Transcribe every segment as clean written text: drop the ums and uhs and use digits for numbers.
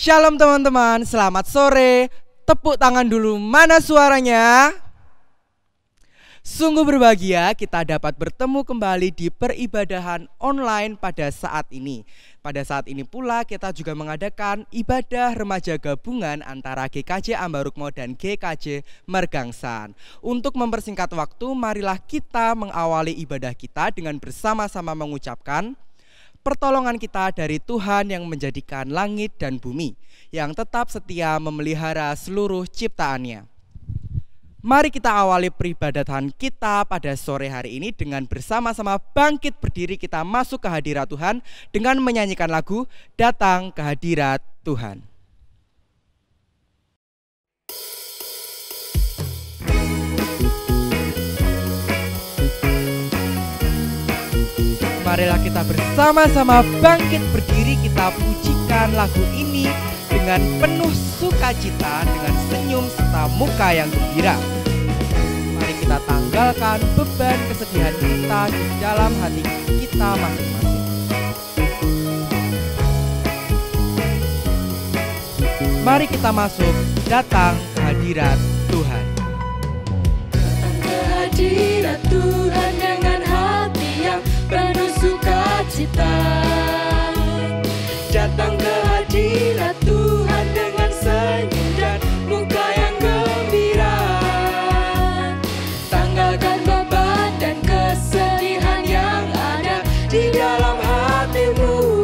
Shalom teman-teman, selamat sore. Tepuk tangan dulu, mana suaranya? Sungguh berbahagia kita dapat bertemu kembali di peribadahan online pada saat ini. Pada saat ini pula kita juga mengadakan ibadah remaja gabungan antara GKJ Ambarukmo dan GKJ Mergangsan. Untuk mempersingkat waktu, marilah kita mengawali ibadah kita dengan bersama-sama mengucapkan pertolongan kita dari Tuhan yang menjadikan langit dan bumi, yang tetap setia memelihara seluruh ciptaannya. Mari kita awali peribadatan kita pada sore hari ini dengan bersama-sama bangkit berdiri, kita masuk ke hadirat Tuhan dengan menyanyikan lagu Datang ke Hadirat Tuhan. Marilah kita bersama-sama bangkit berdiri, kita pujikan lagu ini dengan penuh sukacita, dengan senyum serta muka yang gembira. Mari kita tanggalkan beban kesedihan kita di dalam hati kita masing-masing. Mari kita masuk, datang ke hadirat Tuhan. Datang ke hadirat Tuhan dengan hati yang penuh sukacita. Datang ke hadirat Tuhan dengan senyum dan muka yang gembira. Tanggalkan beban dan kesedihan yang ada di dalam hatimu.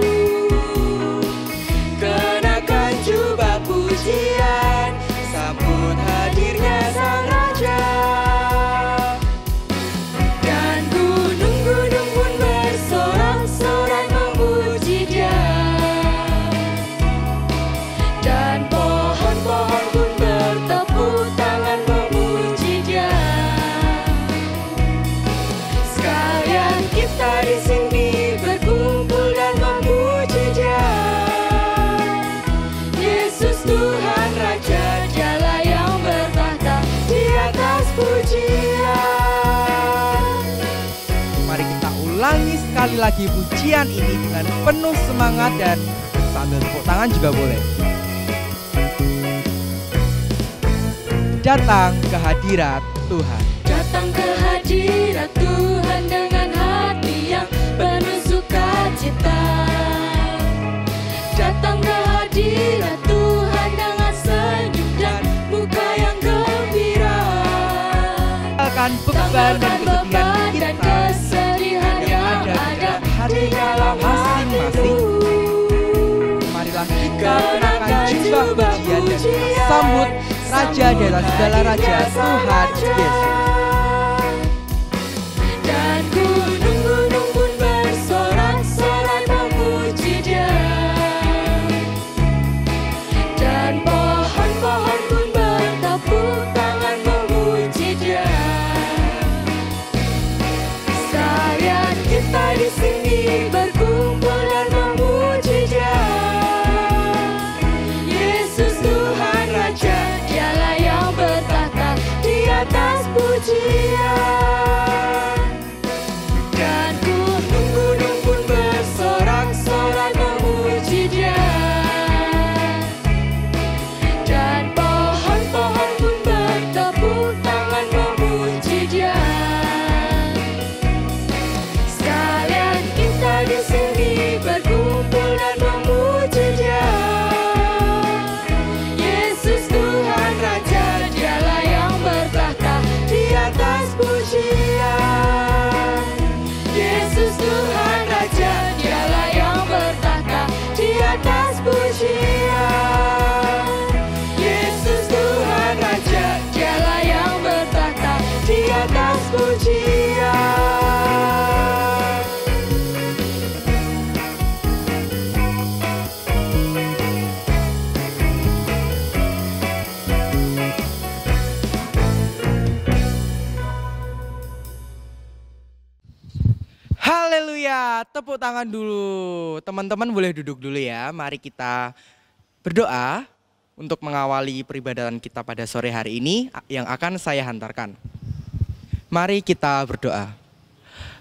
Kenakan jubah pujian, sambut hadirnya Sang Raja. Dan gunung-gunung pun bersorak-sorai memuji Dia. Dan pohon-pohon pun bertepuk tangan memuji Dia. Sekalian kita di sini berkumpul dan memuji Dia. Yesus Tuhan Raja, Dialah yang bertahta di atas pujian. Mari kita ulangi sekali lagi pujian ini dengan penuh semangat dan sambil tepuk tangan juga boleh. Datang ke hadirat Tuhan. Datang ke hadirat Tuhan dengan hati yang penuh sukacita. Datang ke hadirat Tuhan dengan senyum dan muka yang gembira. Tanggalkan beban dan kesedihan yang ada di dalam masing-masing. Marilah kita kenakan jubah pujian dan kita sambut Raja di atas segala raja, Tuhan Yesus. Dan gunung-gunung pun bersorak-sorai memuji Dia. Dan pohon-pohon pun bertepuk tangan memuji Dia. Sekalian kita di sini berkumpul dan memuji Dia. Yesus Tuhan Raja, Dialah yang bertahta di atas pujian. Dan gunung-gunung pun bersorak-sorai memuji Dia. Dan pohon-pohon pun bertepuk tangan memuji Dia. Sekalian kita di sini berkumpul dan memuji Dia. Yesus Tuhan Raja, Dialah yang bertahta di atas pujian. Yesus Tuhan Raja, Dialah yang bertahta di atas pujian. Yesus Tuhan Raja, Dialah yang bertahta di atas pujian. Haleluya, tepuk tangan dulu. Teman-teman boleh duduk dulu ya. Mari kita berdoa untuk mengawali peribadatan kita pada sore hari ini yang akan saya hantarkan. Mari kita berdoa.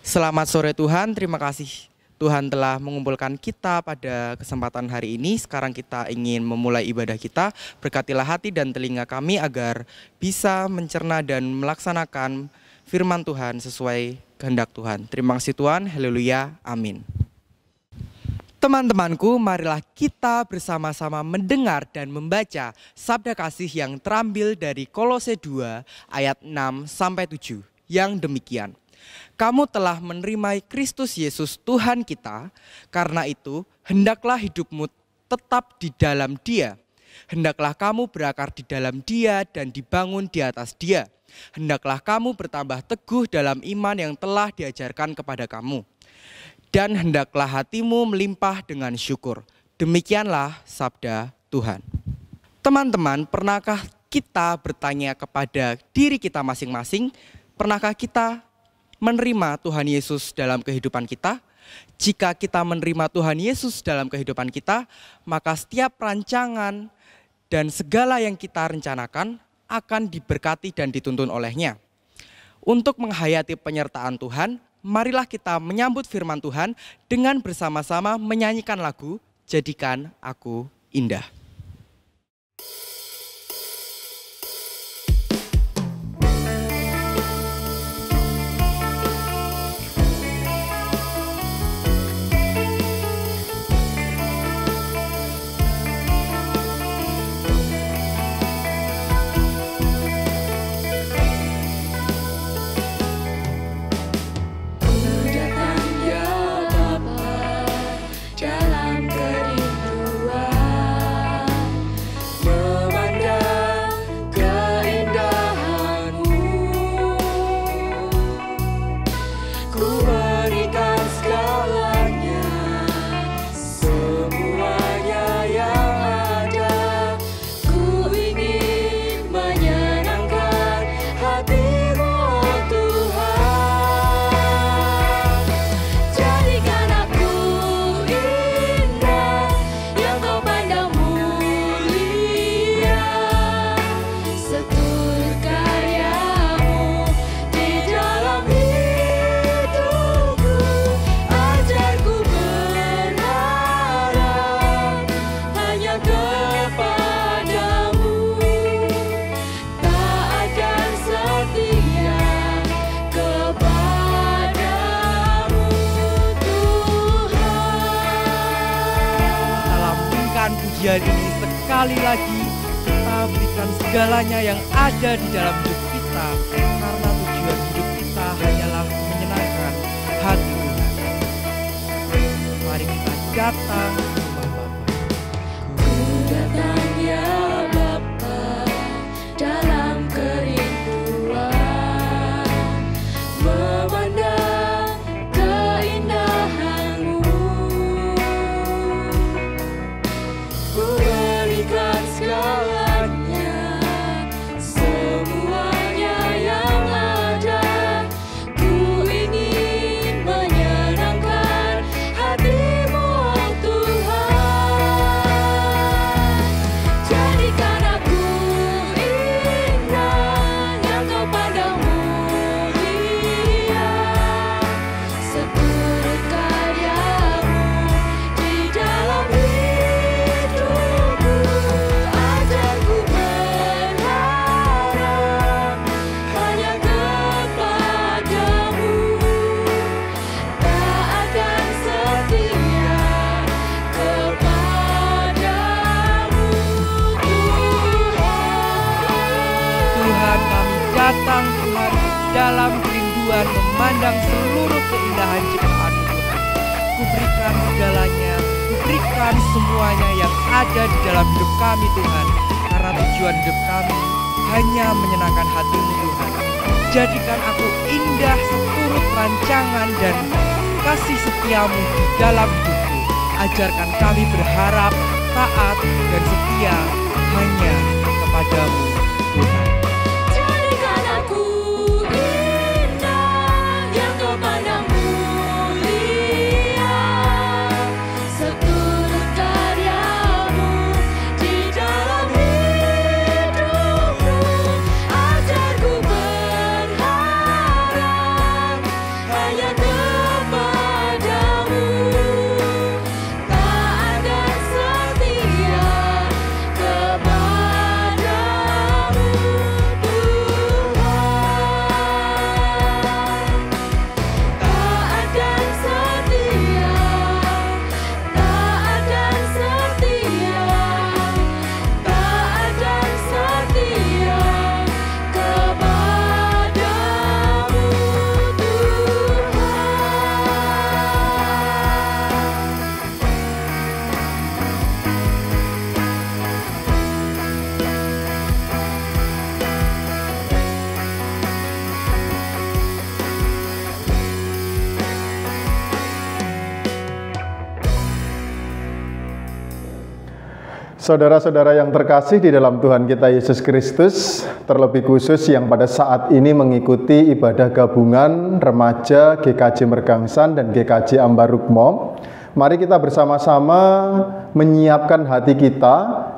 Selamat sore Tuhan, terima kasih Tuhan telah mengumpulkan kita pada kesempatan hari ini. Sekarang kita ingin memulai ibadah kita. Berkatilah hati dan telinga kami agar bisa mencerna dan melaksanakan firman Tuhan sesuai kehendak Tuhan. Terima kasih Tuhan. Haleluya. Amin. Teman-temanku, marilah kita bersama-sama mendengar dan membaca sabda kasih yang terambil dari Kolose 2 ayat 6-7 yang demikian. Kamu telah menerima Kristus Yesus Tuhan kita, karena itu hendaklah hidupmu tetap di dalam Dia. Hendaklah kamu berakar di dalam Dia dan dibangun di atas Dia. Hendaklah kamu bertambah teguh dalam iman yang telah diajarkan kepada kamu. Dan hendaklah hatimu melimpah dengan syukur. Demikianlah sabda Tuhan. Teman-teman, pernahkah kita bertanya kepada diri kita masing-masing, pernahkah kita menerima Tuhan Yesus dalam kehidupan kita? Jika kita menerima Tuhan Yesus dalam kehidupan kita, maka setiap rancangan dan segala yang kita rencanakan akan diberkati dan dituntun olehnya. Untuk menghayati penyertaan Tuhan, marilah kita menyambut firman Tuhan dengan bersama-sama menyanyikan lagu Jadikan Aku Indah. Pujian ini sekali lagi kita berikan segalanya yang ada di dalam hidup kita, karena tujuan hidup kita hanyalah menyenangkan hati Tuhan. Mari kita datang ke rumah Bapa. Ku datang ya Bapa dalam kerinduan, memandang keindahan-Mu. Ku berikan segalanya, semuanya yang ada. Ku ingin menyenangkan hati-Mu, oh Tuhan. Jadikan aku indah, yang Kau pandang mulia. Seturut karya-Mu di dalam hidupku. Ajarku berharap hanya kepadamu, taat dan setia kepadamu, Tuhan, kami datang Tuhan dalam kerinduan memandang seluruh keindahan ciptaan Tuhan. Ku berikan segalanya, ku berikan semuanya yang ada di dalam hidup kami Tuhan, karena tujuan hidup kami hanya menyenangkan hati-Mu Tuhan. Jadikan aku indah seturut rancangan dan kasih setia-Mu di dalam hidupku. Ajarkan kami berharap, taat, dan setia hanya kepadamu Tuhan. Jadikan aku indah, yang Kau pandang mulia. Seturut karya-Mu di dalam hidupku. Ajarku berharap hanya kepadamu, Saudara-saudara yang terkasih di dalam Tuhan kita Yesus Kristus, terlebih khusus yang pada saat ini mengikuti ibadah gabungan remaja GKJ Mergangsan dan GKJ Ambarukmo, mari kita bersama-sama menyiapkan hati kita.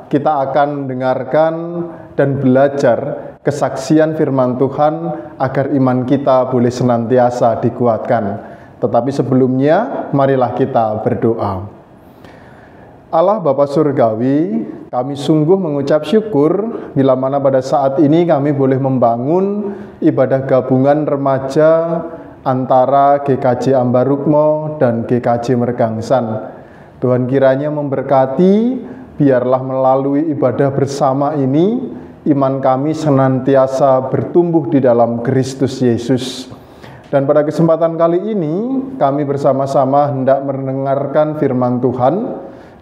Kita akan mendengarkan dan belajar kesaksian firman Tuhan agar iman kita boleh senantiasa dikuatkan. Tetapi sebelumnya, marilah kita berdoa. Allah Bapa Surgawi, kami sungguh mengucap syukur bila mana pada saat ini kami boleh membangun ibadah gabungan remaja antara GKJ Ambarukmo dan GKJ Mergangsan. Tuhan kiranya memberkati, biarlah melalui ibadah bersama ini, iman kami senantiasa bertumbuh di dalam Kristus Yesus. Dan pada kesempatan kali ini, kami bersama-sama hendak mendengarkan firman Tuhan.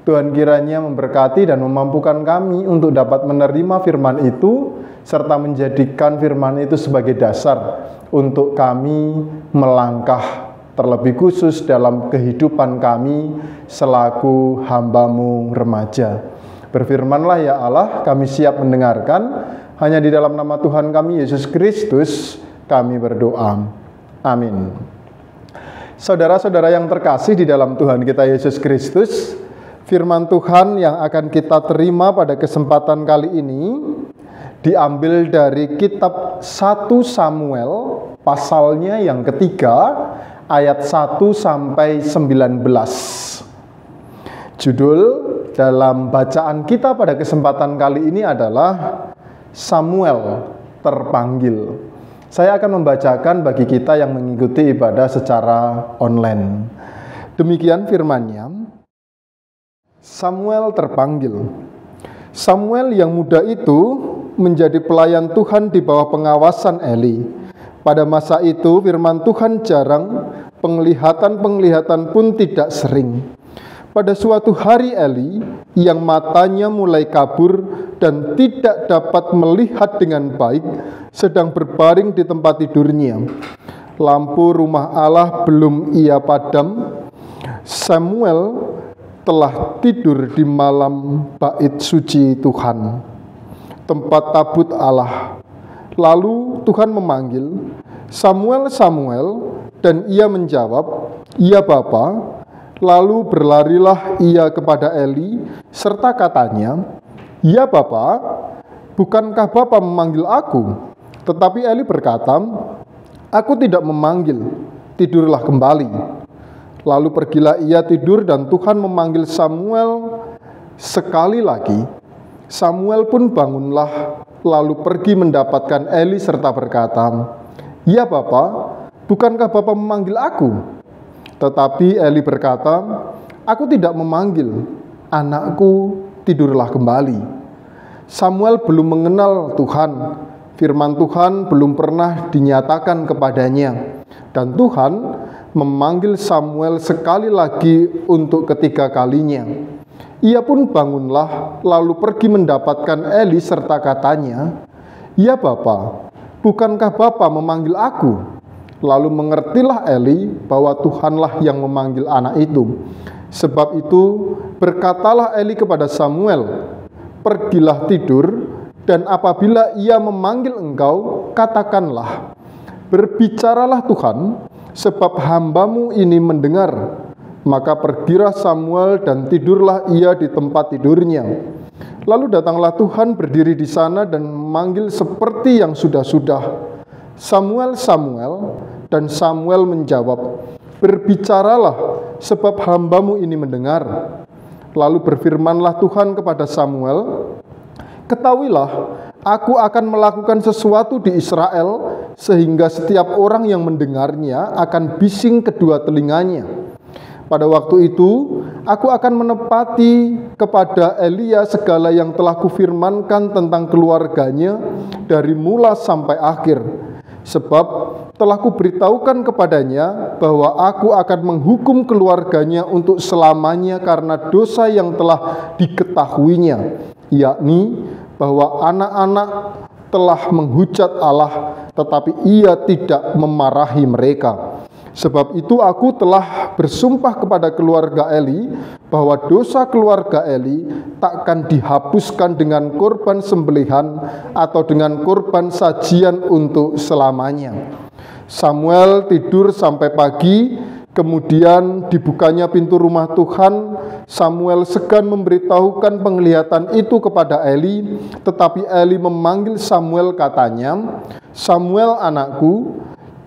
Tuhan kiranya memberkati dan memampukan kami untuk dapat menerima firman itu, serta menjadikan firman itu sebagai dasar untuk kami melangkah terlebih khusus dalam kehidupan kami selaku hamba-Mu remaja. Berfirmanlah ya Allah, kami siap mendengarkan, hanya di dalam nama Tuhan kami Yesus Kristus kami berdoa. Amin. Saudara-saudara yang terkasih di dalam Tuhan kita Yesus Kristus, firman Tuhan yang akan kita terima pada kesempatan kali ini diambil dari kitab 1 Samuel pasalnya yang ketiga ayat 1 sampai 19. Judul dalam bacaan kita pada kesempatan kali ini adalah Samuel terpanggil. Saya akan membacakan bagi kita yang mengikuti ibadah secara online. Demikian firman-Nya. Samuel terpanggil. Samuel yang muda itu menjadi pelayan Tuhan di bawah pengawasan Eli. Pada masa itu firman Tuhan jarang, penglihatan-penglihatan pun tidak sering. Pada suatu hari Eli yang matanya mulai kabur dan tidak dapat melihat dengan baik sedang berbaring di tempat tidurnya. Lampu rumah Allah belum ia padam. Samuel telah tidur di malam bait suci Tuhan, tempat tabut Allah. Lalu Tuhan memanggil, Samuel, Samuel, dan ia menjawab, "Ya Bapa." Lalu berlarilah ia kepada Eli, serta katanya, "Ya Bapa, bukankah Bapa memanggil aku?" Tetapi Eli berkata, "Aku tidak memanggil, tidurlah kembali." Lalu pergilah ia tidur dan Tuhan memanggil Samuel sekali lagi. Samuel pun bangunlah, lalu pergi mendapatkan Eli serta berkata, "Ya Bapa, bukankah Bapa memanggil aku?" Tetapi Eli berkata, "Aku tidak memanggil, anakku, tidurlah kembali." Samuel belum mengenal Tuhan, firman Tuhan belum pernah dinyatakan kepadanya, dan Tuhan memanggil Samuel sekali lagi untuk ketiga kalinya. Ia pun bangunlah, lalu pergi mendapatkan Eli serta katanya, "Ya Bapa, bukankah Bapa memanggil aku?" Lalu mengertilah Eli bahwa Tuhanlah yang memanggil anak itu. Sebab itu berkatalah Eli kepada Samuel, "Pergilah tidur, dan apabila ia memanggil engkau, katakanlah, berbicaralah Tuhan, sebab hamba-Mu ini mendengar." Maka pergilah Samuel dan tidurlah ia di tempat tidurnya. Lalu datanglah Tuhan berdiri di sana dan memanggil seperti yang sudah-sudah, "Samuel, Samuel." Dan Samuel menjawab, "Berbicaralah, sebab hamba-Mu ini mendengar." Lalu berfirmanlah Tuhan kepada Samuel, "Ketahuilah, aku akan melakukan sesuatu di Israel, sehingga setiap orang yang mendengarnya akan bising kedua telinganya. Pada waktu itu, aku akan menepati kepada Elia segala yang telah kufirmankan tentang keluarganya dari mula sampai akhir. Sebab telah kuberitahukan kepadanya bahwa aku akan menghukum keluarganya untuk selamanya karena dosa yang telah diketahuinya, yakni bahwa anak-anak telah menghujat Allah, tetapi ia tidak memarahi mereka. Sebab itu aku telah bersumpah kepada keluarga Eli bahwa dosa keluarga Eli takkan dihapuskan dengan korban sembelihan atau dengan korban sajian untuk selamanya. Samuel tidur sampai pagi, kemudian dibukanya pintu rumah Tuhan. Samuel segan memberitahukan penglihatan itu kepada Eli, tetapi Eli memanggil Samuel, katanya, "Samuel anakku."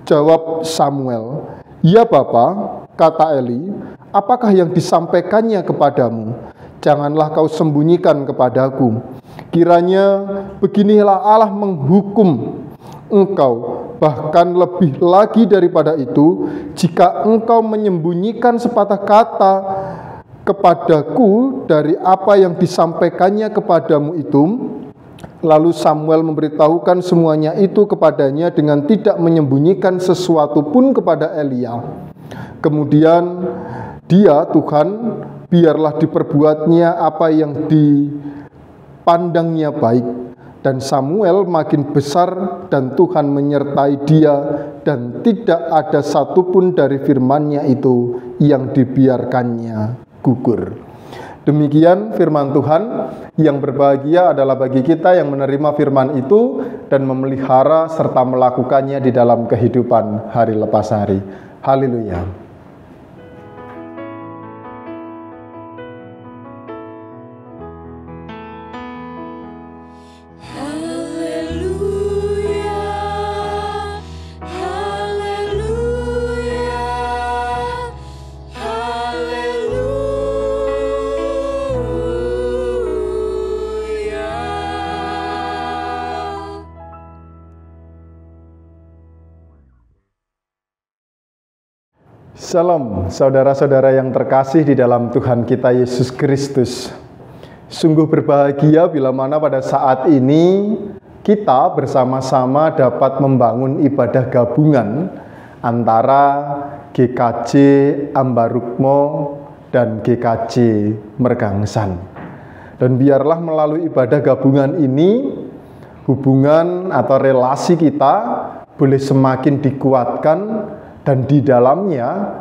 Jawab Samuel, "Ya Bapa," kata Eli, "apakah yang disampaikannya kepadamu? Janganlah kau sembunyikan kepadaku. Kiranya beginilah Allah menghukum engkau, bahkan lebih lagi daripada itu, jika engkau menyembunyikan sepatah kata kepadaku dari apa yang disampaikannya kepadamu itu." Lalu Samuel memberitahukan semuanya itu kepadanya dengan tidak menyembunyikan sesuatu pun kepada Elia. Kemudian dia, Tuhan, biarlah diperbuatnya apa yang dipandangnya baik. Dan Samuel makin besar dan Tuhan menyertai dia, dan tidak ada satupun dari firman-Nya itu yang dibiarkannya gugur. Demikian firman Tuhan. Yang berbahagia adalah bagi kita yang menerima firman itu dan memelihara serta melakukannya di dalam kehidupan hari lepas hari. Haleluya. Shalom, saudara-saudara yang terkasih di dalam Tuhan kita Yesus Kristus. Sungguh berbahagia bila mana pada saat ini kita bersama-sama dapat membangun ibadah gabungan antara GKJ Ambarukmo dan GKJ Mergangsan. Dan biarlah melalui ibadah gabungan ini, hubungan atau relasi kita boleh semakin dikuatkan, dan di dalamnya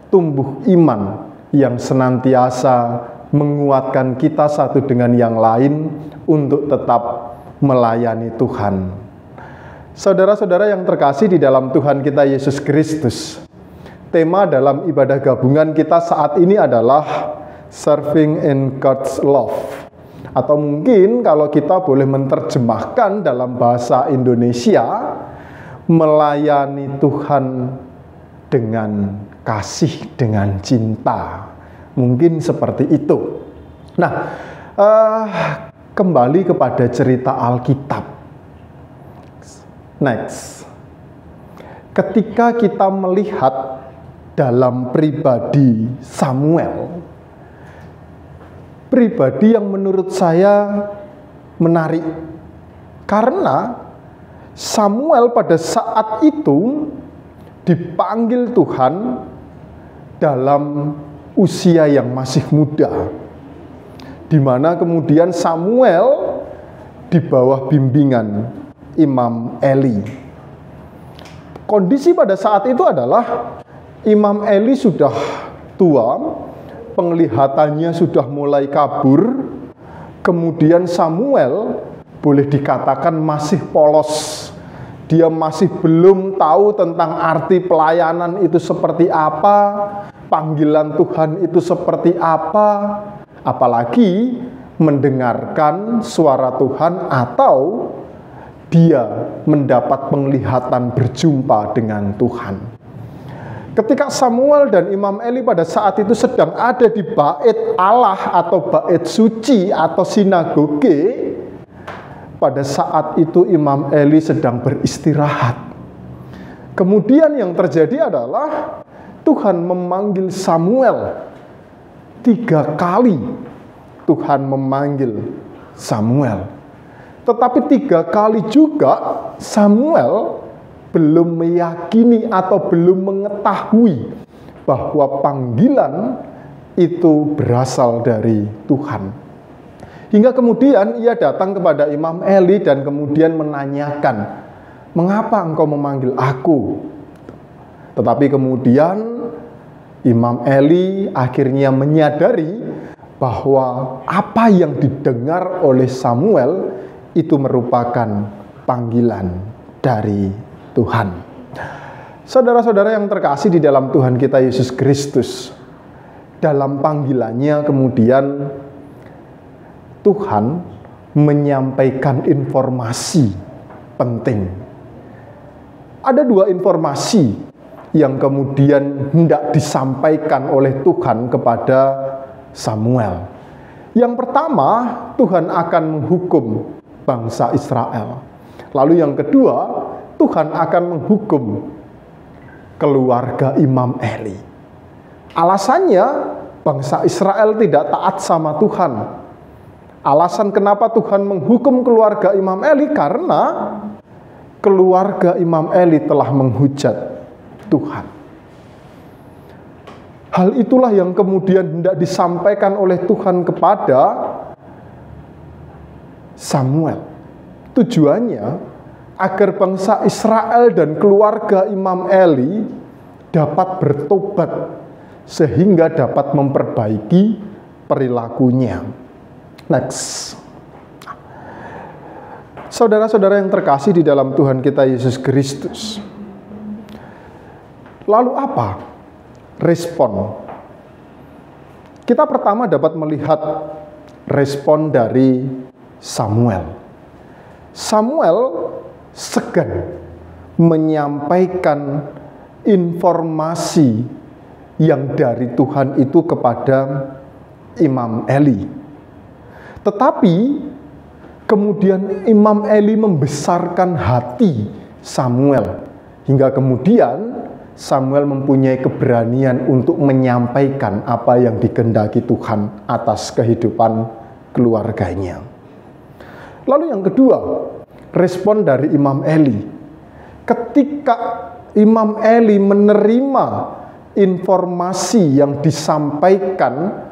tumbuh iman yang senantiasa menguatkan kita satu dengan yang lain untuk tetap melayani Tuhan. Saudara-saudara yang terkasih di dalam Tuhan kita Yesus Kristus, tema dalam ibadah gabungan kita saat ini adalah Serving in God's Love. Atau mungkin kalau kita boleh menerjemahkan dalam bahasa Indonesia, melayani Tuhan dengan kasih, dengan cinta. Mungkin seperti itu. Nah, kembali kepada cerita Alkitab. Next. Ketika kita melihat dalam pribadi Samuel, pribadi yang menurut saya menarik, karena Samuel pada saat itu dipanggil Tuhan dalam usia yang masih muda, di mana kemudian Samuel di bawah bimbingan Imam Eli. Kondisi pada saat itu adalah Imam Eli sudah tua, penglihatannya sudah mulai kabur, kemudian Samuel boleh dikatakan masih polos. Dia masih belum tahu tentang arti pelayanan itu seperti apa, panggilan Tuhan itu seperti apa, apalagi mendengarkan suara Tuhan atau dia mendapat penglihatan berjumpa dengan Tuhan. Ketika Samuel dan Imam Eli pada saat itu sedang ada di bait Allah atau bait suci atau sinagoge, pada saat itu Imam Eli sedang beristirahat. Kemudian yang terjadi adalah Tuhan memanggil Samuel. 3 kali Tuhan memanggil Samuel. Tetapi 3 kali juga Samuel belum meyakini atau belum mengetahui bahwa panggilan itu berasal dari Tuhan. Hingga kemudian ia datang kepada Imam Eli dan kemudian menanyakan, "Mengapa engkau memanggil aku?" Tetapi kemudian Imam Eli akhirnya menyadari bahwa apa yang didengar oleh Samuel itu merupakan panggilan dari Tuhan. Saudara-saudara yang terkasih di dalam Tuhan kita Yesus Kristus, dalam panggilannya kemudian Tuhan menyampaikan informasi penting. Ada dua informasi yang kemudian hendak disampaikan oleh Tuhan kepada Samuel. Yang pertama, Tuhan akan menghukum bangsa Israel. Lalu yang kedua, Tuhan akan menghukum keluarga Imam Eli. Alasannya, bangsa Israel tidak taat sama Tuhan. Alasan kenapa Tuhan menghukum keluarga Imam Eli karena keluarga Imam Eli telah menghujat Tuhan. Hal itulah yang kemudian hendak disampaikan oleh Tuhan kepada Samuel. Tujuannya agar bangsa Israel dan keluarga Imam Eli dapat bertobat sehingga dapat memperbaiki perilakunya. Next. Saudara-saudara yang terkasih di dalam Tuhan kita Yesus Kristus. Lalu apa respon? Kita pertama dapat melihat respon dari Samuel. Samuel segan menyampaikan informasi yang dari Tuhan itu kepada Imam Eli. Tetapi kemudian Imam Eli membesarkan hati Samuel hingga kemudian Samuel mempunyai keberanian untuk menyampaikan apa yang dikehendaki Tuhan atas kehidupan keluarganya. Lalu yang kedua, respon dari Imam Eli. Ketika Imam Eli menerima informasi yang disampaikan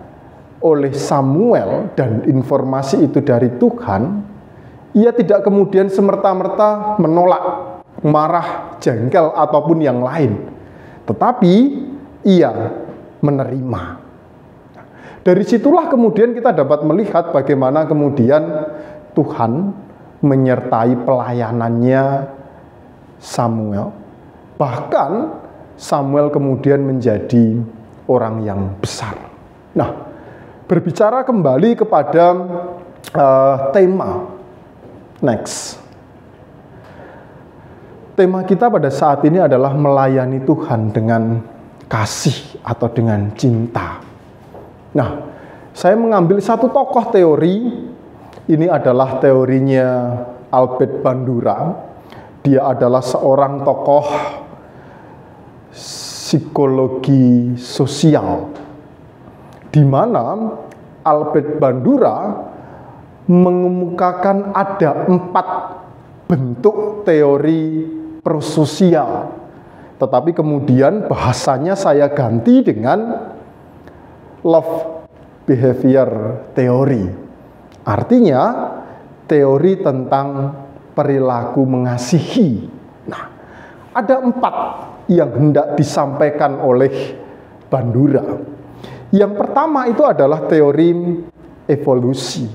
oleh Samuel dan informasi itu dari Tuhan, ia tidak kemudian semerta-merta menolak, marah, jengkel ataupun yang lain, tetapi ia menerima. Dari situlah kemudian kita dapat melihat bagaimana kemudian Tuhan menyertai pelayanannya Samuel. Bahkan Samuel kemudian menjadi orang yang besar. Nah, berbicara kembali kepada tema. Next. Tema kita pada saat ini adalah melayani Tuhan dengan kasih atau dengan cinta. Nah, saya mengambil satu tokoh teori. Ini adalah teorinya Albert Bandura. Dia adalah seorang tokoh psikologi sosial, di mana Albert Bandura mengemukakan ada 4 bentuk teori prososial. Tetapi kemudian bahasanya saya ganti dengan love behavior theory. Artinya teori tentang perilaku mengasihi. Nah, ada 4 yang hendak disampaikan oleh Bandura. Yang pertama itu adalah teori evolusi.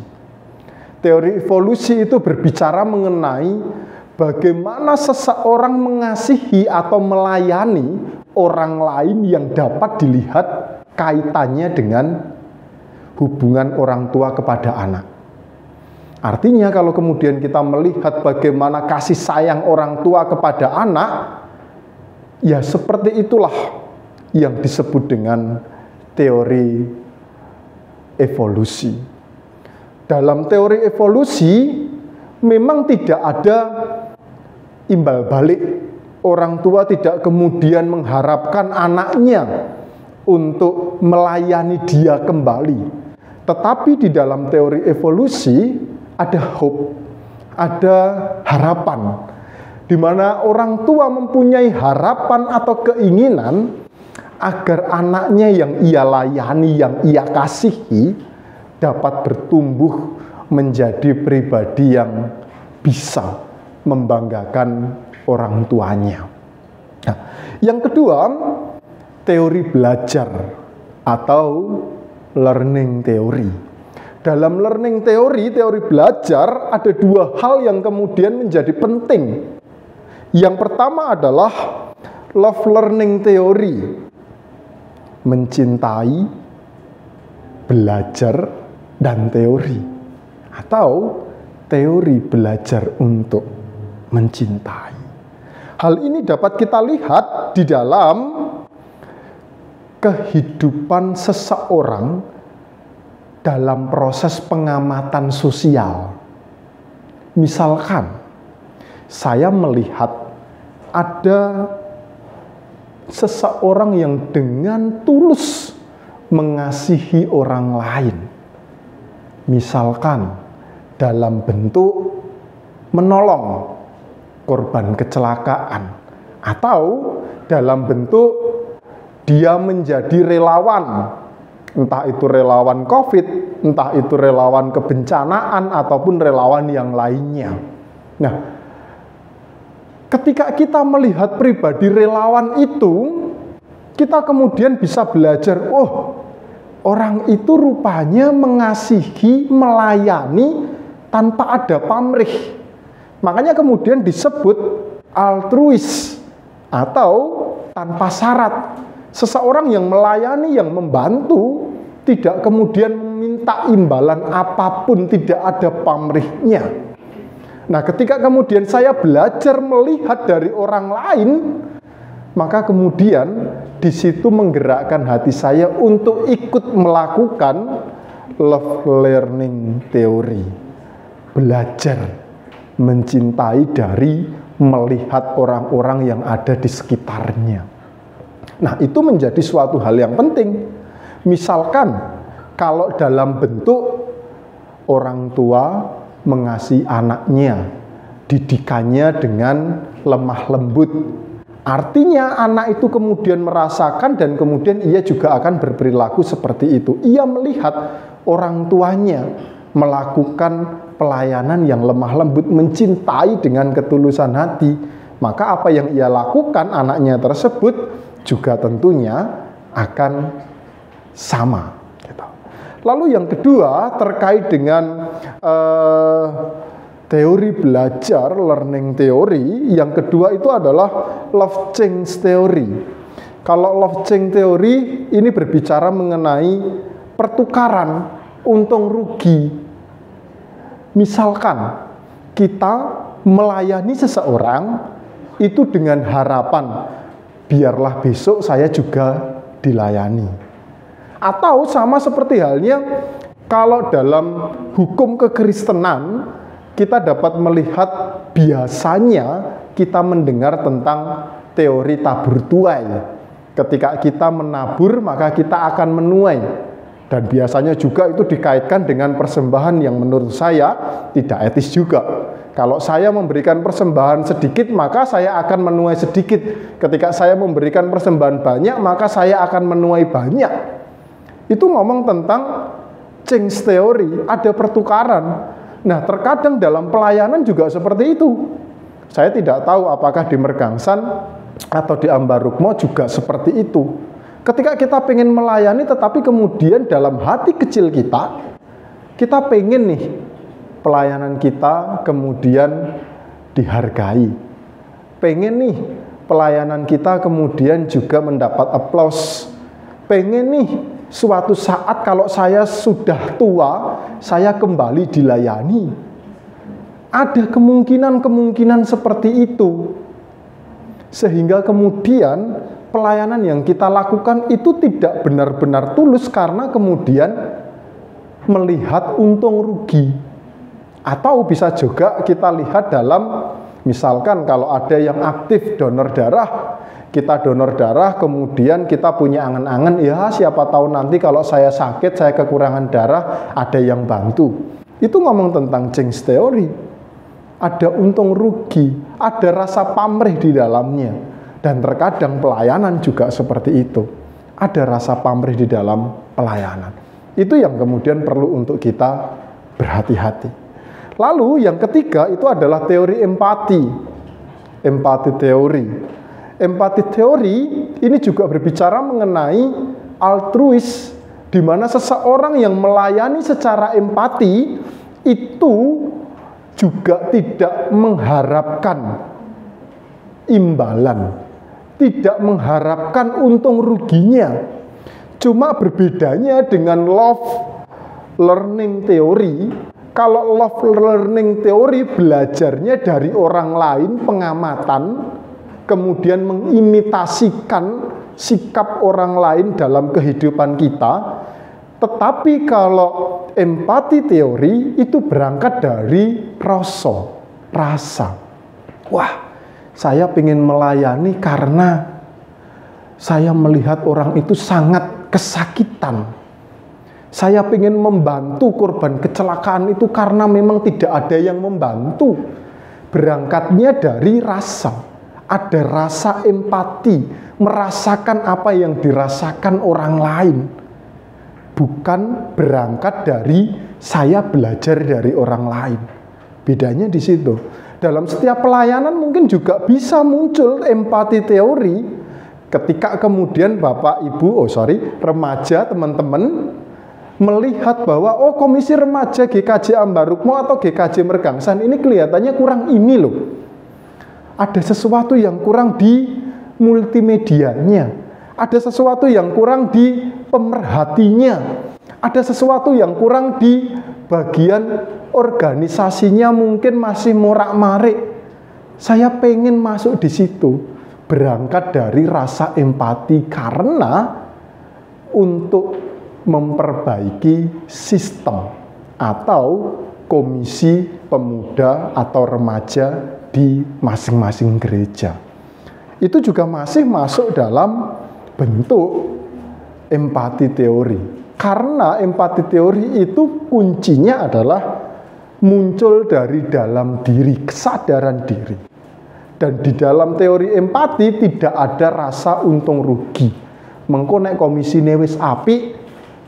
Teori evolusi itu berbicara mengenai bagaimana seseorang mengasihi atau melayani orang lain yang dapat dilihat kaitannya dengan hubungan orang tua kepada anak. Artinya kalau kemudian kita melihat bagaimana kasih sayang orang tua kepada anak, ya seperti itulah yang disebut dengan teori evolusi. Dalam teori evolusi memang tidak ada imbal balik. Orang tua tidak kemudian mengharapkan anaknya untuk melayani dia kembali. Tetapi di dalam teori evolusi ada hope, ada harapan, di mana orang tua mempunyai harapan atau keinginan agar anaknya yang ia layani, yang ia kasihi dapat bertumbuh menjadi pribadi yang bisa membanggakan orang tuanya. Nah, yang kedua, teori belajar atau learning theory. Dalam learning teori belajar, ada dua hal yang kemudian menjadi penting. Yang pertama adalah love learning theory, mencintai, belajar, dan teori. Atau teori belajar untuk mencintai. Hal ini dapat kita lihat di dalam kehidupan seseorang dalam proses pengamatan sosial. Misalkan, saya melihat ada seseorang yang dengan tulus mengasihi orang lain. Misalkan, dalam bentuk menolong korban kecelakaan, atau dalam bentuk dia menjadi relawan, entah itu relawan COVID, entah itu relawan kebencanaan, ataupun relawan yang lainnya. Nah, ketika kita melihat pribadi relawan itu, kita kemudian bisa belajar, oh, orang itu rupanya mengasihi, melayani tanpa ada pamrih. Makanya kemudian disebut altruis atau tanpa syarat. Seseorang yang melayani, yang membantu, tidak kemudian meminta imbalan apapun, tidak ada pamrihnya. Nah, ketika kemudian saya belajar melihat dari orang lain, maka kemudian di situ menggerakkan hati saya untuk ikut melakukan love learning theory. Belajar mencintai dari melihat orang-orang yang ada di sekitarnya. Nah, itu menjadi suatu hal yang penting. Misalkan, kalau dalam bentuk orang tua mengasihi anaknya, didikannya dengan lemah lembut. Artinya anak itu kemudian merasakan dan kemudian ia juga akan berperilaku seperti itu. Ia melihat orang tuanya melakukan pelayanan yang lemah lembut, mencintai dengan ketulusan hati. Maka apa yang ia lakukan anaknya tersebut juga tentunya akan sama. Lalu yang kedua terkait dengan teori belajar, learning theory. Yang kedua itu adalah love change theory. Kalau love change theory ini berbicara mengenai pertukaran untung rugi. Misalkan kita melayani seseorang itu dengan harapan biarlah besok saya juga dilayani. Atau sama seperti halnya kalau dalam hukum kekristenan kita dapat melihat biasanya kita mendengar tentang teori tabur tuai. Ketika kita menabur maka kita akan menuai. Dan biasanya juga itu dikaitkan dengan persembahan yang menurut saya tidak etis juga. Kalau saya memberikan persembahan sedikit, maka saya akan menuai sedikit. Ketika saya memberikan persembahan banyak, maka saya akan menuai banyak. Itu ngomong tentang change theory, ada pertukaran. Nah, terkadang dalam pelayanan juga seperti itu. Saya tidak tahu apakah di Mergangsan atau di Ambarukmo juga seperti itu. Ketika kita pengen melayani, tetapi kemudian dalam hati kecil kita pengen nih pelayanan kita kemudian dihargai. Pengen nih pelayanan kita kemudian juga mendapat aplaus. Pengen nih suatu saat kalau saya sudah tua, saya kembali dilayani. Ada kemungkinan-kemungkinan seperti itu. Sehingga kemudian pelayanan yang kita lakukan itu tidak benar-benar tulus karena kemudian melihat untung rugi. Atau bisa juga kita lihat dalam, misalkan kalau ada yang aktif donor darah, kita donor darah, kemudian kita punya angan-angan, ya siapa tahu nanti kalau saya sakit, saya kekurangan darah, ada yang bantu. Itu ngomong tentang change theory. Ada untung rugi, ada rasa pamrih di dalamnya. Dan terkadang pelayanan juga seperti itu. Ada rasa pamrih di dalam pelayanan. Itu yang kemudian perlu untuk kita berhati-hati. Lalu yang ketiga itu adalah teori empati. Empati teori. Empati teori ini juga berbicara mengenai altruis, di mana seseorang yang melayani secara empati itu juga tidak mengharapkan imbalan, tidak mengharapkan untung ruginya. Cuma berbedanya dengan love learning teori. Kalau love learning teori belajarnya dari orang lain, pengamatan, kemudian mengimitasikan sikap orang lain dalam kehidupan kita. Tetapi kalau empati teori itu berangkat dari rasa. Wah, saya ingin melayani karena saya melihat orang itu sangat kesakitan. Saya ingin membantu korban kecelakaan itu karena memang tidak ada yang membantu. Berangkatnya dari rasa. Ada rasa empati, merasakan apa yang dirasakan orang lain. Bukan berangkat dari saya belajar dari orang lain. Bedanya di situ. Dalam setiap pelayanan mungkin juga bisa muncul empati teori ketika kemudian remaja teman-teman melihat bahwa komisi remaja GKJ Ambarukmo atau GKJ Mergangsan ini kelihatannya kurang ini loh. Ada sesuatu yang kurang di multimedianya, ada sesuatu yang kurang di pemerhatinya, ada sesuatu yang kurang di bagian organisasinya, mungkin masih morak-marik. Saya pengen masuk di situ, berangkat dari rasa empati karena untuk memperbaiki sistem atau komisi pemuda atau remaja di masing-masing gereja. Itu juga masih masuk dalam bentuk empati teori. Karena empati teori itu kuncinya adalah muncul dari dalam diri, kesadaran diri. Dan di dalam teori empati tidak ada rasa untung rugi. Mengko nek komisine wis apik,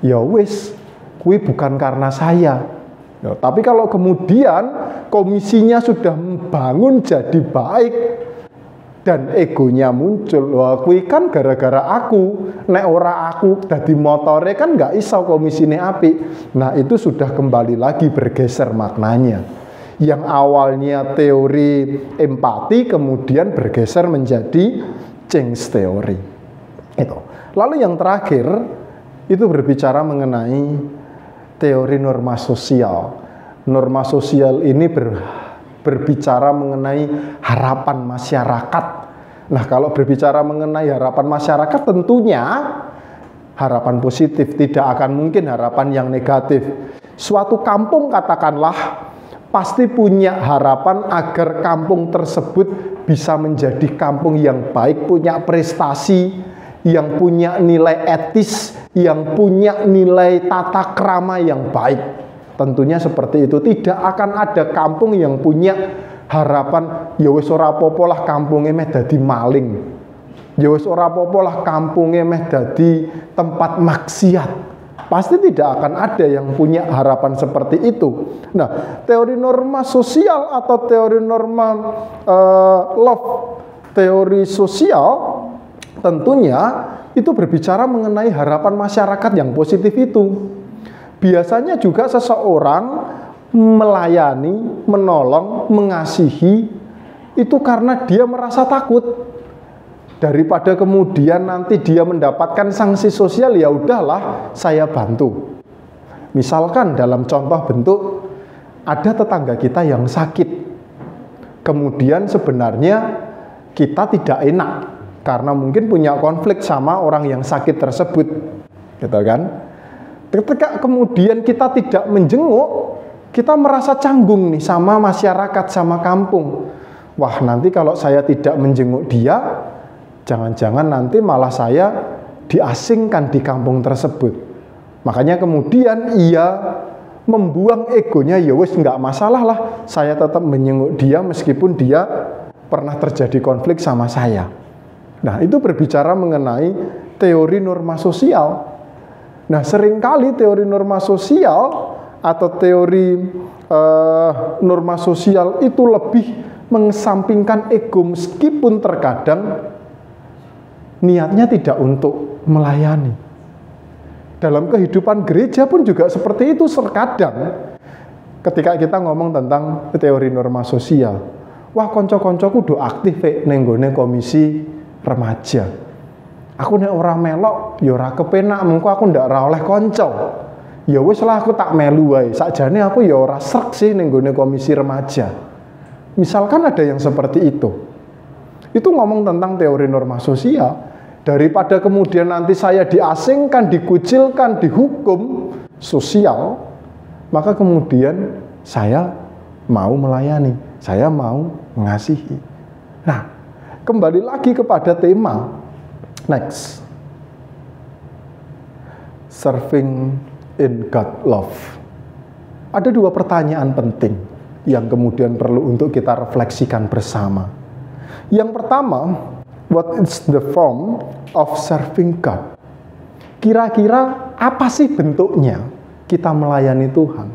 ya wis, kuwi bukan karena saya. Ya, tapi kalau kemudian komisinya sudah membangun jadi baik dan egonya muncul, wah kuwi kan gara-gara aku, nek ora aku dadi motore kan nggak iso komisine apik. Nah itu sudah kembali lagi bergeser maknanya. Yang awalnya teori empati kemudian bergeser menjadi change teori. Itu. Lalu yang terakhir itu berbicara mengenai teori norma sosial. Norma sosial ini berbicara mengenai harapan masyarakat. Nah, kalau berbicara mengenai harapan masyarakat tentunya harapan positif, tidak akan mungkin harapan yang negatif. Suatu kampung katakanlah pasti punya harapan agar kampung tersebut bisa menjadi kampung yang baik, punya prestasi, yang punya nilai etis, yang punya nilai tata krama yang baik. Tentunya seperti itu. Tidak akan ada kampung yang punya harapan ya wis ora apa-apa lah kampunge meh dadi maling. Ya wis ora apa-apa lah kampunge meh dadi tempat maksiat. Pasti tidak akan ada yang punya harapan seperti itu. Nah, teori norma sosial atau teori norma love, teori sosial tentunya itu berbicara mengenai harapan masyarakat yang positif itu. Biasanya juga seseorang melayani, menolong, mengasihi itu karena dia merasa takut. Daripada kemudian nanti dia mendapatkan sanksi sosial, ya udahlah saya bantu. Misalkan dalam contoh bentuk ada tetangga kita yang sakit. Kemudian sebenarnya kita tidak enak karena mungkin punya konflik sama orang yang sakit tersebut, gitu kan? Ketika kemudian kita tidak menjenguk, kita merasa canggung nih sama masyarakat, sama kampung. Wah, nanti kalau saya tidak menjenguk dia, jangan-jangan nanti malah saya diasingkan di kampung tersebut. Makanya kemudian ia membuang egonya, ya wis nggak masalah lah, saya tetap menjenguk dia meskipun dia pernah terjadi konflik sama saya. Nah, itu berbicara mengenai teori norma sosial. Nah, seringkali teori norma sosial atau teori norma sosial itu lebih mengesampingkan ego, meskipun terkadang niatnya tidak untuk melayani. Dalam kehidupan gereja pun juga seperti itu terkadang. Ketika kita ngomong tentang teori norma sosial, wah konco-koncoku do aktif ning nggone komisi remaja. Aku nek ora melok ya ora kepenak, mengko aku ndak ora oleh konco. Ya wis lah aku tak melu wae. Sakjane aku ya ora srek sih ning nggone komisi remaja. Misalkan ada yang seperti itu. Itu ngomong tentang teori norma sosial. Daripada kemudian nanti saya diasingkan, dikucilkan, dihukum sosial, maka kemudian saya mau melayani, saya mau mengasihi. Nah, kembali lagi kepada tema. Next. Serving in God love. Ada dua pertanyaan penting yang kemudian perlu untuk kita refleksikan bersama. Yang pertama, what is the form of serving God? Kira-kira apa sih bentuknya kita melayani Tuhan?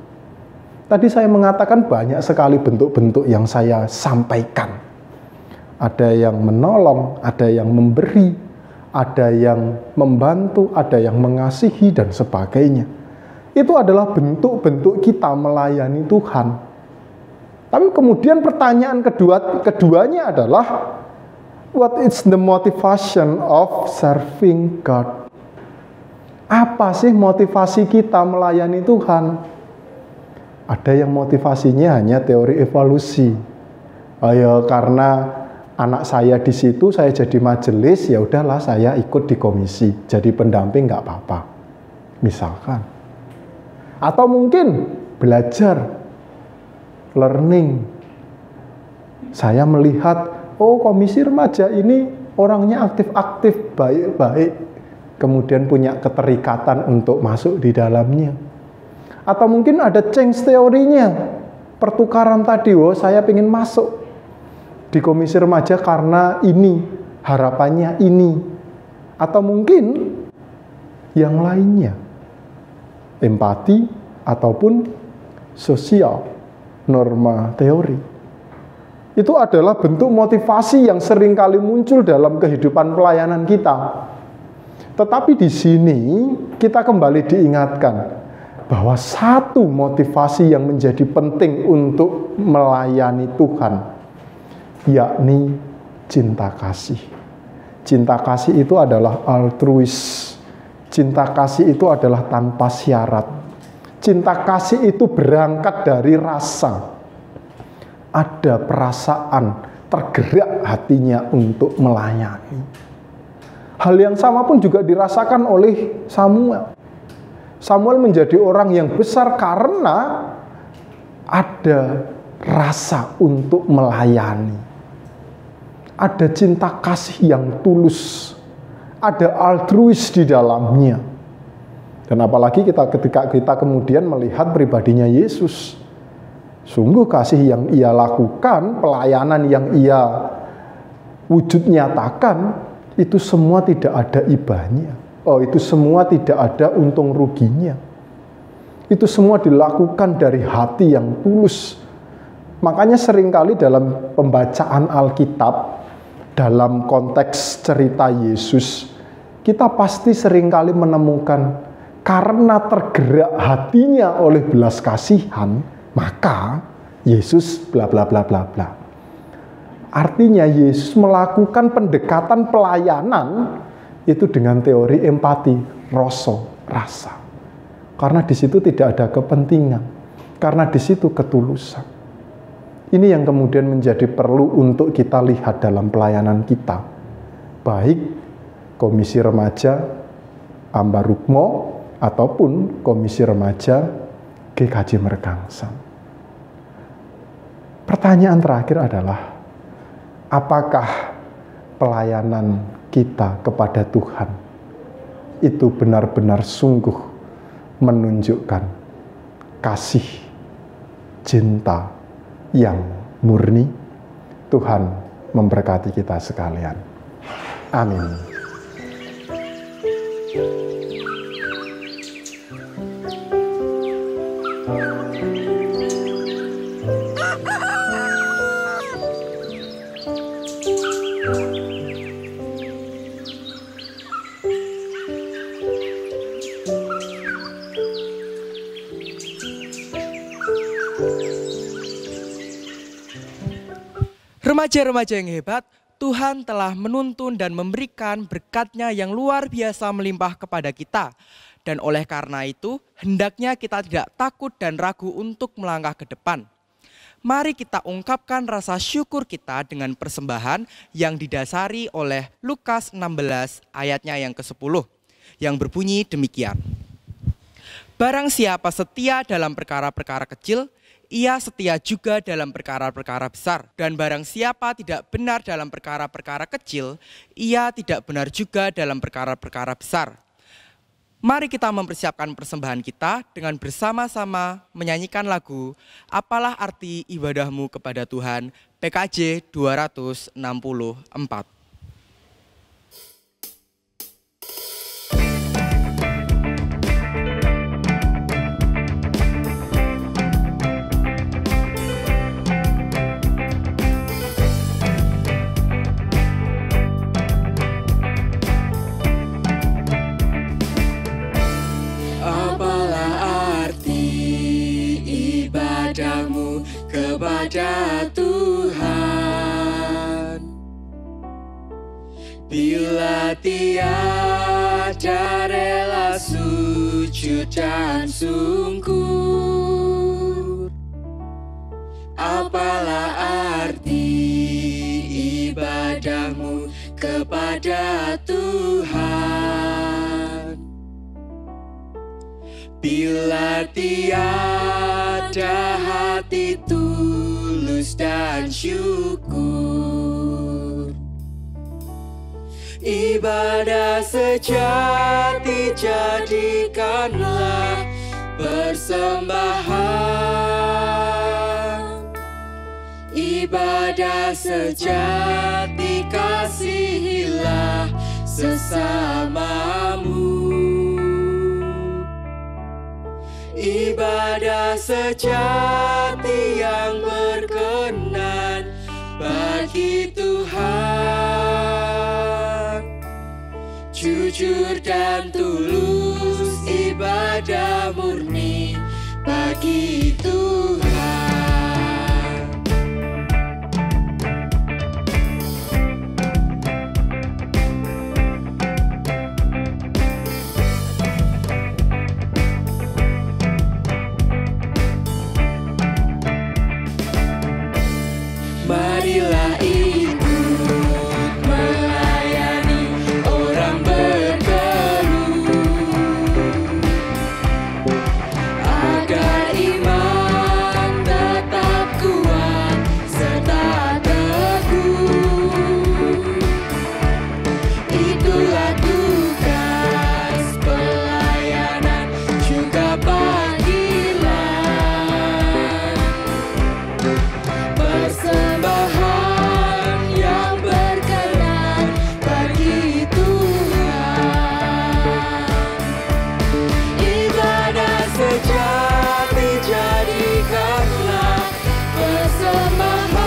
Tadi saya mengatakan banyak sekali bentuk-bentuk yang saya sampaikan. Ada yang menolong, ada yang memberi, ada yang membantu, ada yang mengasihi, dan sebagainya. Itu adalah bentuk-bentuk kita melayani Tuhan. Tapi kemudian pertanyaan keduanya adalah, what is the motivation of serving God? Apa sih motivasi kita melayani Tuhan? Ada yang motivasinya hanya teori evolusi. Ayo, karena anak saya di situ, saya jadi majelis, ya udahlah saya ikut di komisi, jadi pendamping nggak apa-apa, misalkan. Atau mungkin belajar, learning. Saya melihat, oh komisi remaja ini orangnya aktif-aktif, baik-baik, kemudian punya keterikatan untuk masuk di dalamnya. Atau mungkin ada change teorinya, pertukaran tadi, oh saya ingin masuk di komisi remaja karena ini, harapannya ini. Atau mungkin yang lainnya, empati ataupun sosial norma teori. Itu adalah bentuk motivasi yang seringkali muncul dalam kehidupan pelayanan kita. Tetapi di sini kita kembali diingatkan bahwa satu motivasi yang menjadi penting untuk melayani Tuhan, yakni cinta kasih. Cinta kasih itu adalah altruis. Cinta kasih itu adalah tanpa syarat. Cinta kasih itu berangkat dari rasa. Ada perasaan, tergerak hatinya untuk melayani. Hal yang sama pun juga dirasakan oleh Samuel. Samuel menjadi orang yang besar karena ada rasa untuk melayani. Ada cinta kasih yang tulus, ada altruis di dalamnya. Dan apalagi ketika kita kemudian melihat pribadinya Yesus, sungguh kasih yang ia lakukan, pelayanan yang ia wujud nyatakan, itu semua tidak ada ibanya. Oh, itu semua tidak ada untung ruginya. Itu semua dilakukan dari hati yang tulus. Makanya seringkali dalam pembacaan Alkitab, dalam konteks cerita Yesus, kita pasti seringkali menemukan karena tergerak hatinya oleh belas kasihan, maka Yesus bla bla bla bla bla. Artinya Yesus melakukan pendekatan pelayanan itu dengan teori empati, rasa. Karena di situ tidak ada kepentingan, karena di situ ketulusan. Ini yang kemudian menjadi perlu untuk kita lihat dalam pelayanan kita. Baik komisi remaja Ambarukmo ataupun komisi remaja GKJ Mergangsan. Pertanyaan terakhir adalah, apakah pelayanan kita kepada Tuhan itu benar-benar sungguh menunjukkan kasih, cinta yang murni? Tuhan memberkati kita sekalian. Amin. Remaja-remaja yang hebat, Tuhan telah menuntun dan memberikan berkat-Nya yang luar biasa melimpah kepada kita. Dan oleh karena itu, hendaknya kita tidak takut dan ragu untuk melangkah ke depan. Mari kita ungkapkan rasa syukur kita dengan persembahan yang didasari oleh Lukas 16 ayatnya yang ke-10, yang berbunyi demikian. Barang siapa setia dalam perkara-perkara kecil, ia setia juga dalam perkara-perkara besar. Dan barang siapa tidak benar dalam perkara-perkara kecil, ia tidak benar juga dalam perkara-perkara besar. Mari kita mempersiapkan persembahan kita dengan bersama-sama menyanyikan lagu Apalah Arti Ibadahmu Kepada Tuhan, PKJ 264. Kepada Tuhan, bila tiada rela sujud dan sungkur, apalah arti ibadahmu kepada Tuhan? Bila tiada hati tulus dan syukur, ibadah sejati jadikanlah persembahan. Ibadah sejati kasihilah sesamamu. Ibadah sejati yang berkenan bagi Tuhan, jujur dan tulus, ibadah murni bagi Tuhan. Marilah ikut melayani orang berkeluh, agar iman tetap kuat serta teguh. Itulah tugas pelayanan juga panggilan. Persembahan yang berkenan bagi Tuhan. Ibadah sejati jadikanlah persembahan.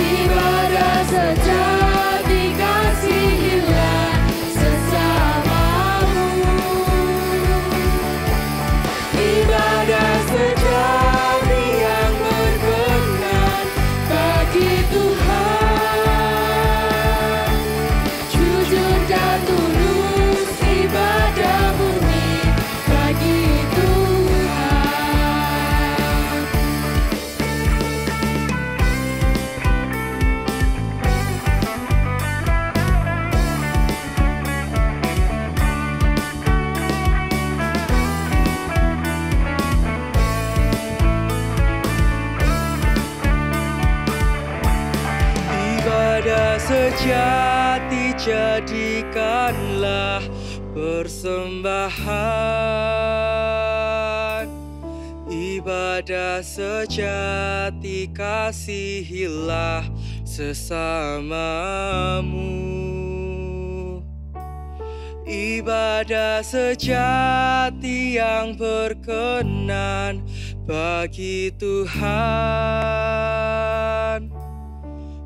Ibadah sejati kasihilah sesamamu. Ibadah sejati yang berkenan bagi Tuhan, jujur dan tulus, ibadah murni bagi Tuhan. Ibadah sejati jadikanlah persembahan. Ibadah sejati kasihilah sesamamu. Ibadah sejati yang berkenan bagi Tuhan,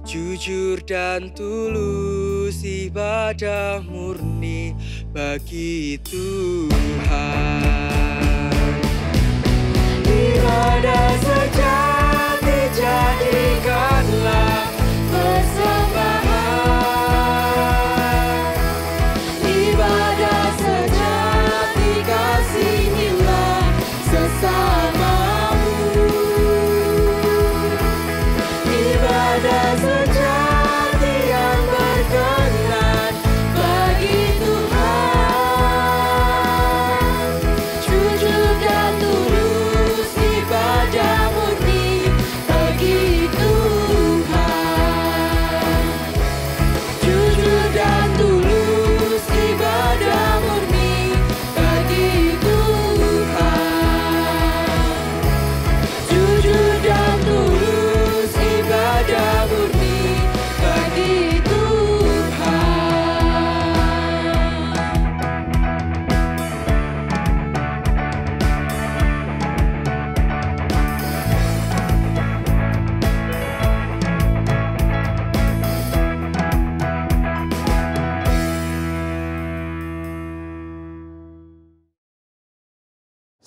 jujur dan tulus, ibadah murni bagi Tuhan. Ibadah sejati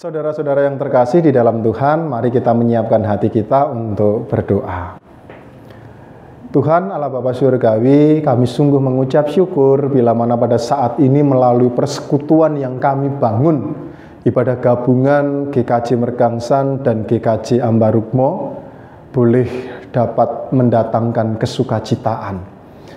Saudara-saudara yang terkasih di dalam Tuhan, mari kita menyiapkan hati kita untuk berdoa. Tuhan Allah Bapa Surgawi, kami sungguh mengucap syukur bila mana pada saat ini melalui persekutuan yang kami bangun, ibadah gabungan GKJ Mergangsan dan GKJ Ambarukmo, boleh dapat mendatangkan kesukacitaan.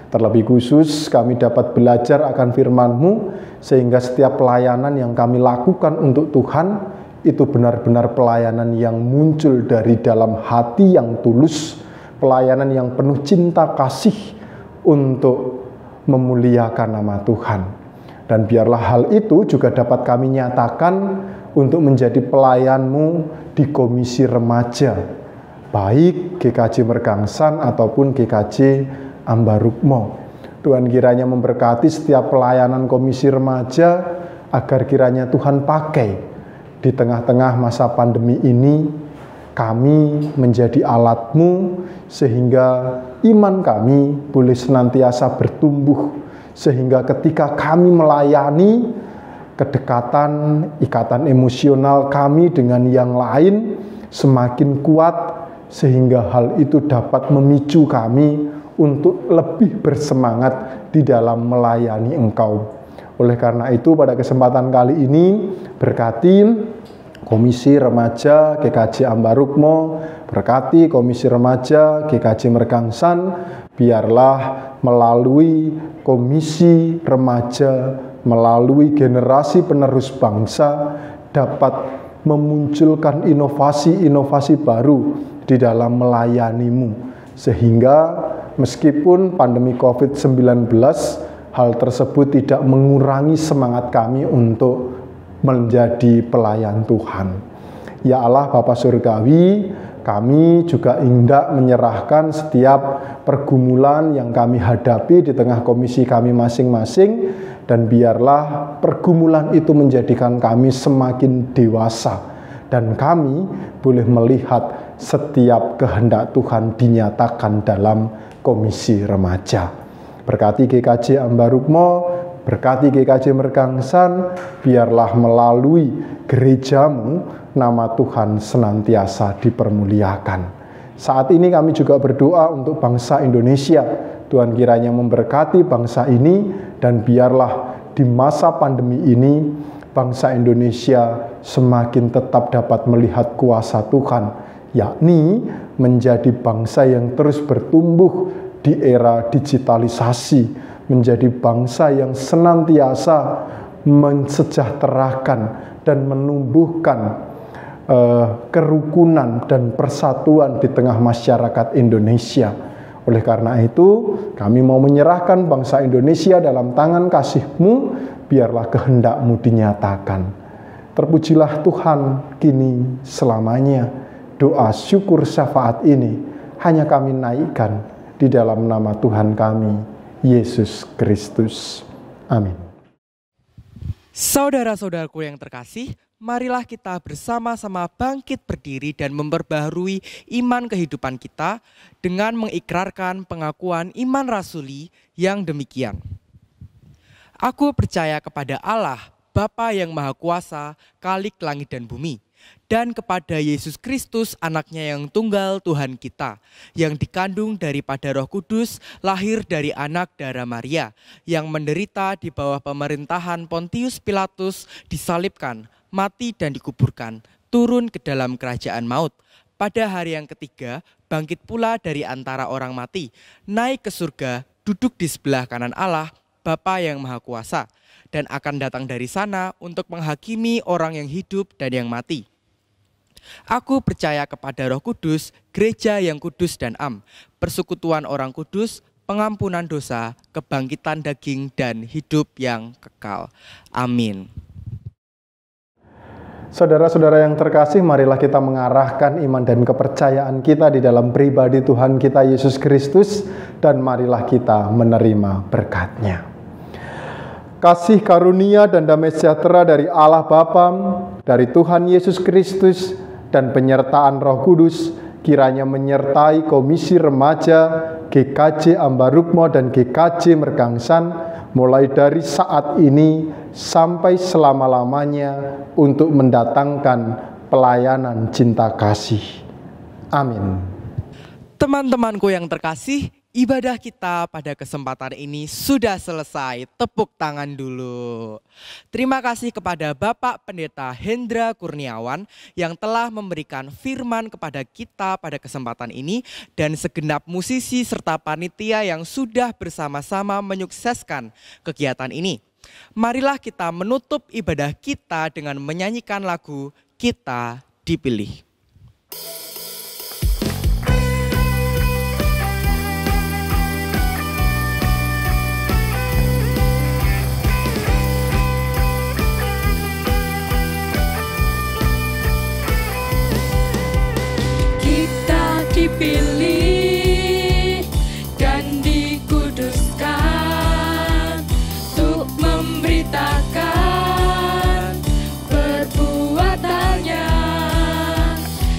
Terlebih khusus kami dapat belajar akan firman-Mu, sehingga setiap pelayanan yang kami lakukan untuk Tuhan, itu benar-benar pelayanan yang muncul dari dalam hati yang tulus, pelayanan yang penuh cinta kasih untuk memuliakan nama Tuhan. Dan biarlah hal itu juga dapat kami nyatakan untuk menjadi pelayan-Mu di komisi remaja, baik GKJ Mergangsan ataupun GKJ Ambarukmo. Tuhan kiranya memberkati setiap pelayanan komisi remaja, agar kiranya Tuhan pakai di tengah-tengah masa pandemi ini, kami menjadi alat-Mu, sehingga iman kami boleh senantiasa bertumbuh, sehingga ketika kami melayani, kedekatan, ikatan emosional kami dengan yang lain semakin kuat, sehingga hal itu dapat memicu kami untuk lebih bersemangat di dalam melayani Engkau. Oleh karena itu, pada kesempatan kali ini, berkati Komisi Remaja GKJ Ambarukmo, berkati Komisi Remaja GKJ Mergangsan, biarlah melalui Komisi Remaja, melalui generasi penerus bangsa, dapat memunculkan inovasi-inovasi baru di dalam melayani-Mu, sehingga meskipun pandemi COVID-19, hal tersebut tidak mengurangi semangat kami untuk menjadi pelayan Tuhan. Ya Allah Bapa Surgawi, kami juga hendak menyerahkan setiap pergumulan yang kami hadapi di tengah komisi kami masing-masing, dan biarlah pergumulan itu menjadikan kami semakin dewasa, dan kami boleh melihat setiap kehendak Tuhan dinyatakan dalam komisi remaja. Berkati GKJ Ambarukmo, berkati GKJ Mergangsan, biarlah melalui gereja-Mu nama Tuhan senantiasa dipermuliakan. Saat ini kami juga berdoa untuk bangsa Indonesia. Tuhan kiranya memberkati bangsa ini, dan biarlah di masa pandemi ini bangsa Indonesia semakin tetap dapat melihat kuasa Tuhan, yakni menjadi bangsa yang terus bertumbuh di era digitalisasi, menjadi bangsa yang senantiasa mensejahterakan dan menumbuhkan kerukunan dan persatuan di tengah masyarakat Indonesia. Oleh karena itu, kami mau menyerahkan bangsa Indonesia dalam tangan kasih-Mu, biarlah kehendak-Mu dinyatakan. Terpujilah Tuhan kini selamanya. Doa syukur syafaat ini hanya kami naikkan di dalam nama Tuhan kami, Yesus Kristus. Amin. Saudara-saudaraku yang terkasih, marilah kita bersama-sama bangkit berdiri dan memperbaharui iman kehidupan kita dengan mengikrarkan pengakuan iman rasuli yang demikian. Aku percaya kepada Allah, Bapa yang Maha Kuasa, Khalik langit dan bumi, dan kepada Yesus Kristus anaknya yang tunggal Tuhan kita, yang dikandung daripada Roh Kudus, lahir dari anak darah Maria, yang menderita di bawah pemerintahan Pontius Pilatus, disalibkan, mati dan dikuburkan, turun ke dalam kerajaan maut. Pada hari yang ketiga, bangkit pula dari antara orang mati, naik ke surga, duduk di sebelah kanan Allah, Bapa yang Maha Kuasa, dan akan datang dari sana untuk menghakimi orang yang hidup dan yang mati. Aku percaya kepada Roh Kudus, gereja yang kudus dan am, persekutuan orang kudus, pengampunan dosa, kebangkitan daging, dan hidup yang kekal. Amin. Saudara-saudara yang terkasih, marilah kita mengarahkan iman dan kepercayaan kita di dalam pribadi Tuhan kita Yesus Kristus, dan marilah kita menerima berkat-Nya. Kasih karunia dan damai sejahtera dari Allah Bapa, dari Tuhan Yesus Kristus, dan penyertaan Roh Kudus kiranya menyertai Komisi Remaja GKJ Ambarukmo dan GKJ Mergangsan, mulai dari saat ini sampai selama-lamanya untuk mendatangkan pelayanan cinta kasih. Amin. Teman-temanku yang terkasih, ibadah kita pada kesempatan ini sudah selesai. Tepuk tangan dulu. Terima kasih kepada Bapak Pendeta Hendra Kurniawan yang telah memberikan firman kepada kita pada kesempatan ini, dan segenap musisi serta panitia yang sudah bersama-sama menyukseskan kegiatan ini. Marilah kita menutup ibadah kita dengan menyanyikan lagu Kita Dipilih. Dipilih dan dikuduskan untuk memberitakan perbuatannya.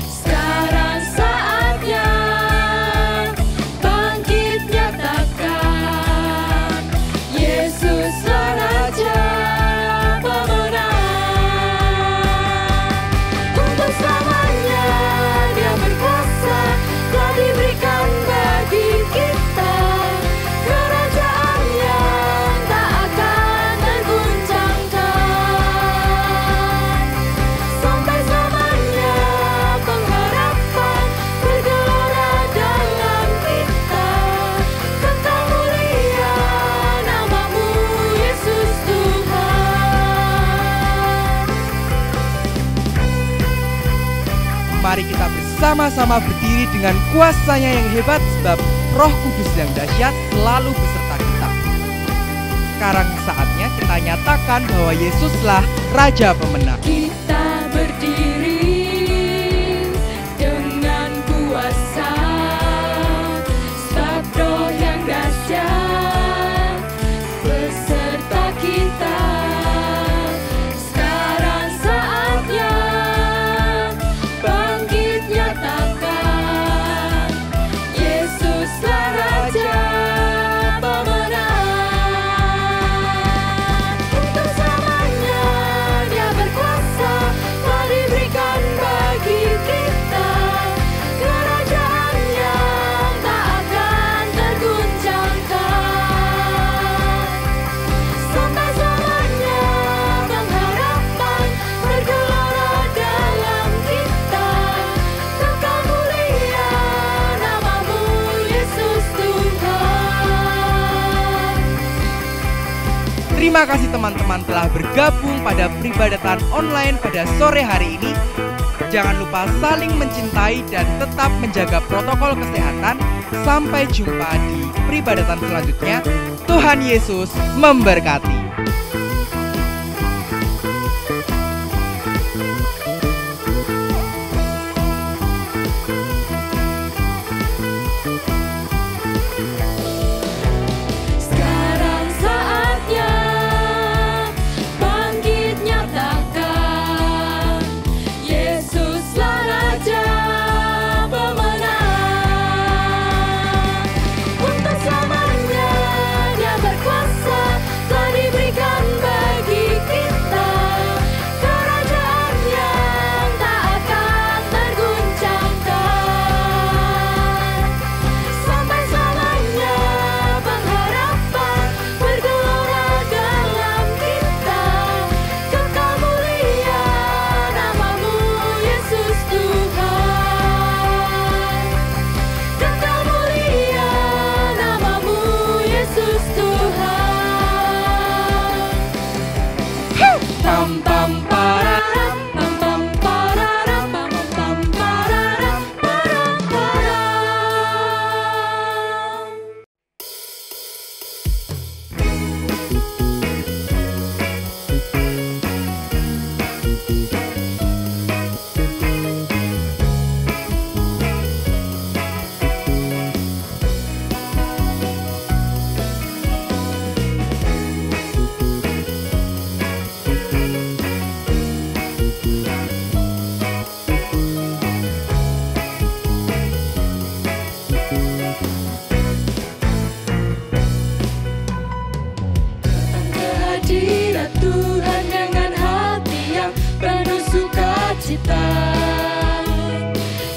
Sekarang saatnya bangkit nyatakan, Yesuslah Raja pemenang. Untuk selamanya Dia berkuasa, telah diberikan bagi kita kerajaan yang tak akan terguncangkan. Sampai selamanya pengharapan bergelora dalam kita. Kekal mulia namamu Yesus Tuhan. Mari kita bersama-sama berdiri dengan kuasanya yang hebat, sebab Roh Kudus yang dahsyat selalu beserta kita. Sekarang saatnya kita nyatakan bahwa Yesuslah Raja pemenang. Kita berdiri dengan kuasa, sebab Roh yang dahsyat beserta kita. Sekarang saatnya bangkit nyatakan, Yesuslah Raja pemenang. Untuk selamanya Dia berkuasa, telah diberikan bagi kita kerajaan yang tak akan terguncangkan. Sampai selamanya pengharapan bergelora dalam kita. Kekal mulia namamu Yesus Tuhan. Terima kasih teman-teman telah bergabung pada peribadatan online pada sore hari ini. Jangan lupa saling mencintai dan tetap menjaga protokol kesehatan. Sampai jumpa di peribadatan selanjutnya. Tuhan Yesus memberkati. Sekarang saatnya bangkit nyatakan, Yesuslah Raja pemenang. Untuk selamanya Dia berkuasa, telah diberikan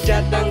datang